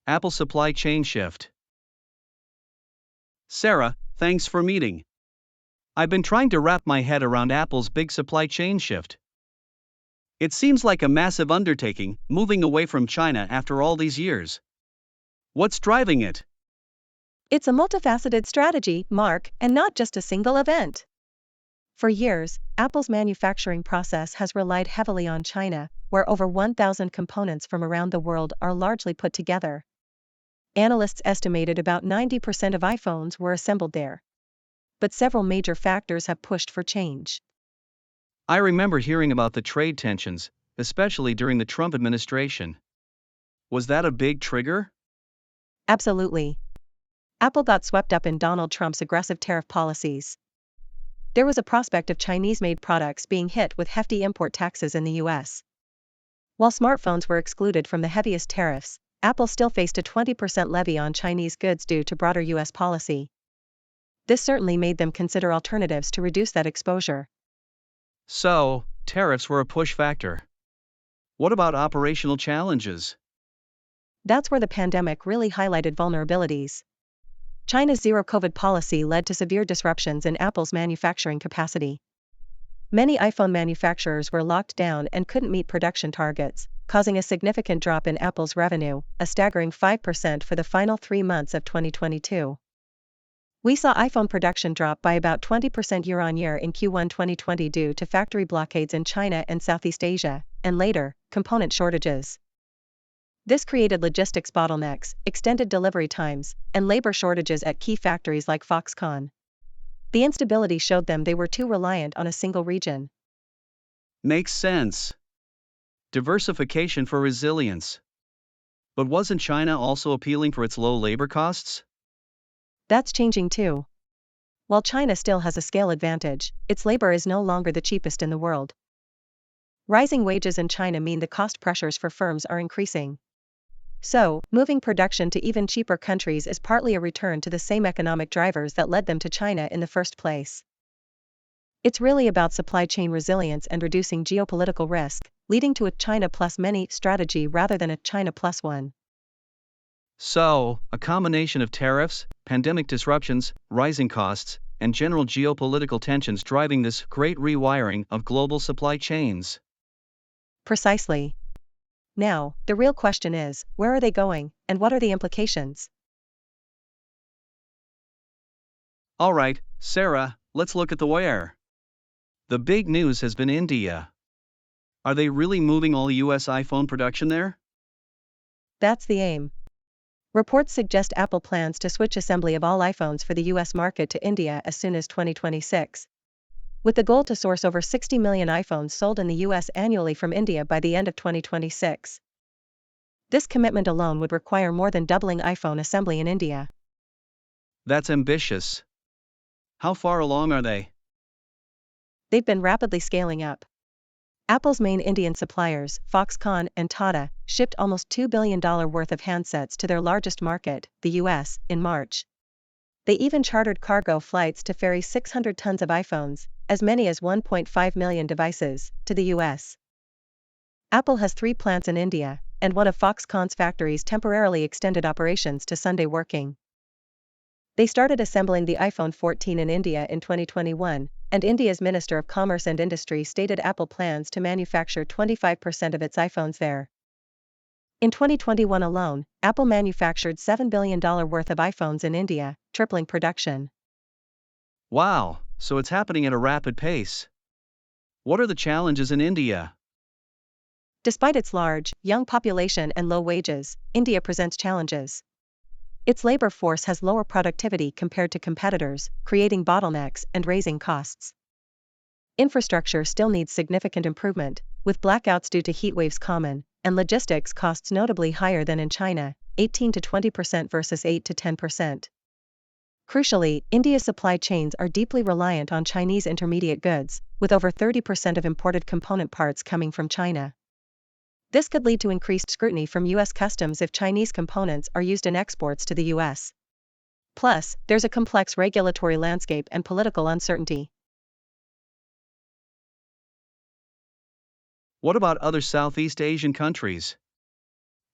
Apple supply chain shift. Sarah, thanks for meeting. I've been trying to wrap my head around Apple's big supply chain shift. It seems like a massive undertaking, moving away from China after all these years. What's driving it? It's a multifaceted strategy, Mark, and not just a single event. For years, Apple's manufacturing process has relied heavily on China, where over 1,000 components from around the world are largely put together. Analysts estimated about 90% of iPhones were assembled there. But several major factors have pushed for change. I remember hearing about the trade tensions, especially during the Trump administration. Was that a big trigger? Absolutely. Apple got swept up in Donald Trump's aggressive tariff policies. There was a prospect of Chinese-made products being hit with hefty import taxes in the US. While smartphones were excluded from the heaviest tariffs, Apple still faced a 20% levy on Chinese goods due to broader US policy. This certainly made them consider alternatives to reduce that exposure. So, tariffs were a push factor. What about operational challenges? That's where the pandemic really highlighted vulnerabilities. China's zero-COVID policy led to severe disruptions in Apple's manufacturing capacity. Many iPhone manufacturers were locked down and couldn't meet production targets, causing a significant drop in Apple's revenue, a staggering 5% for the final 3 months of 2022. We saw iPhone production drop by about 20% year-on-year in Q1 2020 due to factory blockades in China and Southeast Asia, and later, component shortages. This created logistics bottlenecks, extended delivery times, and labor shortages at key factories like Foxconn. The instability showed them they were too reliant on a single region. Makes sense. Diversification for resilience. But wasn't China also appealing for its low labor costs? That's changing too. While China still has a scale advantage, its labor is no longer the cheapest in the world. Rising wages in China mean the cost pressures for firms are increasing. So, moving production to even cheaper countries is partly a return to the same economic drivers that led them to China in the first place. It's really about supply chain resilience and reducing geopolitical risk, leading to a China plus many strategy rather than a China plus one. So, a combination of tariffs, pandemic disruptions, rising costs, and general geopolitical tensions driving this great rewiring of global supply chains. Precisely. Now, the real question is, where are they going, and what are the implications? Alright, Sarah, let's look at the where. The big news has been India. Are they really moving all US iPhone production there? That's the aim. Reports suggest Apple plans to switch assembly of all iPhones for the US market to India as soon as 2026. With the goal to source over 60 million iPhones sold in the US annually from India by the end of 2026. This commitment alone would require more than doubling iPhone assembly in India. That's ambitious. How far along are they? They've been rapidly scaling up. Apple's main Indian suppliers, Foxconn and Tata, shipped almost $2 billion worth of handsets to their largest market, the US, in March. They even chartered cargo flights to ferry 600 tons of iPhones, as many as 1.5 million devices, to the US. Apple has 3 plants in India, and one of Foxconn's factories temporarily extended operations to Sunday working. They started assembling the iPhone 14 in India in 2021, and India's Minister of Commerce and Industry stated Apple plans to manufacture 25% of its iPhones there. In 2021 alone, Apple manufactured $7 billion worth of iPhones in India, tripling production. Wow, so it's happening at a rapid pace. What are the challenges in India? Despite its large, young population and low wages, India presents challenges. Its labor force has lower productivity compared to competitors, creating bottlenecks and raising costs. Infrastructure still needs significant improvement, with blackouts due to heat waves common, and logistics costs notably higher than in China, 18 to 20% versus 8 to 10%. Crucially, India's supply chains are deeply reliant on Chinese intermediate goods, with over 30% of imported component parts coming from China. This could lead to increased scrutiny from US customs if Chinese components are used in exports to the US. Plus, there's a complex regulatory landscape and political uncertainty. What about other Southeast Asian countries?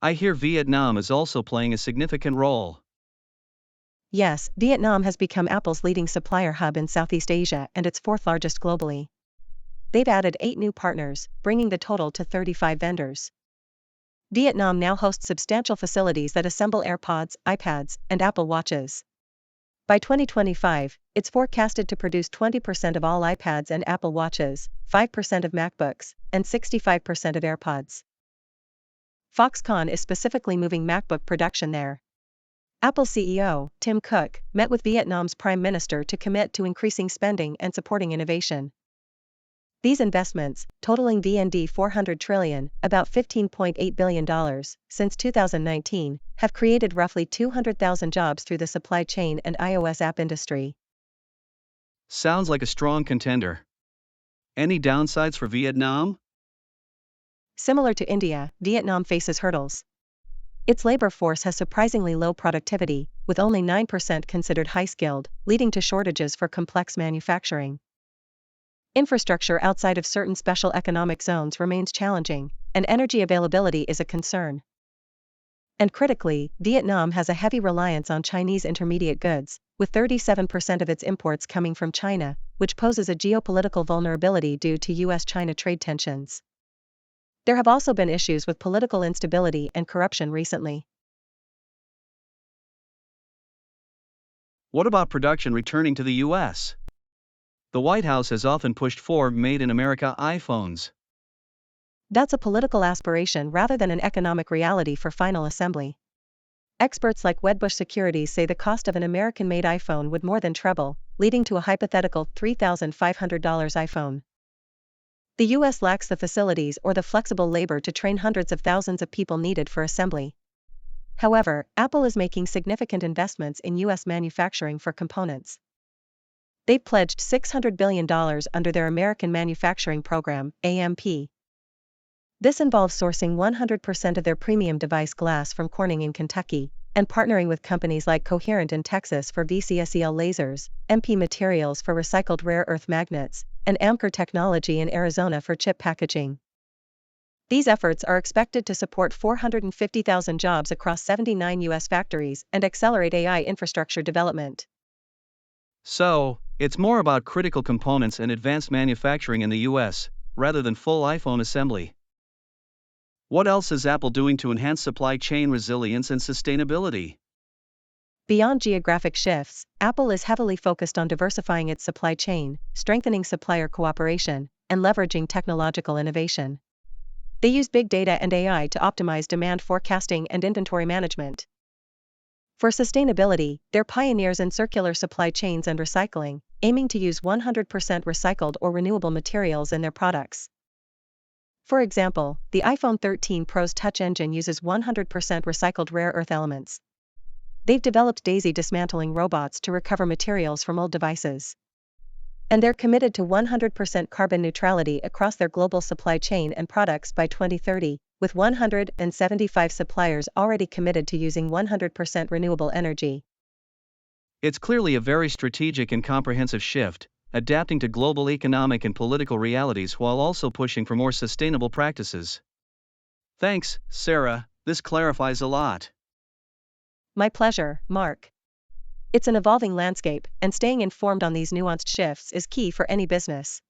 I hear Vietnam is also playing a significant role. Yes, Vietnam has become Apple's leading supplier hub in Southeast Asia and its fourth largest globally. They've added 8 new partners, bringing the total to 35 vendors. Vietnam now hosts substantial facilities that assemble AirPods, iPads, and Apple Watches. By 2025, it's forecasted to produce 20% of all iPads and Apple Watches, 5% of MacBooks, and 65% of AirPods. Foxconn is specifically moving MacBook production there. Apple CEO, Tim Cook, met with Vietnam's Prime Minister to commit to increasing spending and supporting innovation. These investments, totaling VND 400 trillion, about $15.8 billion, since 2019, have created roughly 200,000 jobs through the supply chain and iOS app industry. Sounds like a strong contender. Any downsides for Vietnam? Similar to India, Vietnam faces hurdles. Its labor force has surprisingly low productivity, with only 9% considered high-skilled, leading to shortages for complex manufacturing. Infrastructure outside of certain special economic zones remains challenging, and energy availability is a concern. And critically, Vietnam has a heavy reliance on Chinese intermediate goods, with 37% of its imports coming from China, which poses a geopolitical vulnerability due to US-China trade tensions. There have also been issues with political instability and corruption recently. What about production returning to the US? The White House has often pushed for Made in America iPhones. That's a political aspiration rather than an economic reality for final assembly. Experts like Wedbush Securities say the cost of an American-made iPhone would more than treble, leading to a hypothetical $3,500 iPhone. The US lacks the facilities or the flexible labor to train hundreds of thousands of people needed for assembly. However, Apple is making significant investments in US manufacturing for components. They've pledged $600 billion under their American Manufacturing Program, AMP. This involves sourcing 100% of their premium device glass from Corning in Kentucky, and partnering with companies like Coherent in Texas for VCSEL lasers, MP Materials for recycled rare earth magnets, and Amkor Technology in Arizona for chip packaging. These efforts are expected to support 450,000 jobs across 79 US factories and accelerate AI infrastructure development. So, it's more about critical components and advanced manufacturing in the US, rather than full iPhone assembly. What else is Apple doing to enhance supply chain resilience and sustainability? Beyond geographic shifts, Apple is heavily focused on diversifying its supply chain, strengthening supplier cooperation, and leveraging technological innovation. They use big data and AI to optimize demand forecasting and inventory management. For sustainability, they're pioneers in circular supply chains and recycling, aiming to use 100% recycled or renewable materials in their products. For example, the iPhone 13 Pro's touch engine uses 100% recycled rare earth elements. They've developed daisy dismantling robots to recover materials from old devices. And they're committed to 100% carbon neutrality across their global supply chain and products by 2030, with 175 suppliers already committed to using 100% renewable energy. It's clearly a very strategic and comprehensive shift, adapting to global economic and political realities while also pushing for more sustainable practices. Thanks, Sarah, this clarifies a lot. My pleasure, Mark. It's an evolving landscape, and staying informed on these nuanced shifts is key for any business.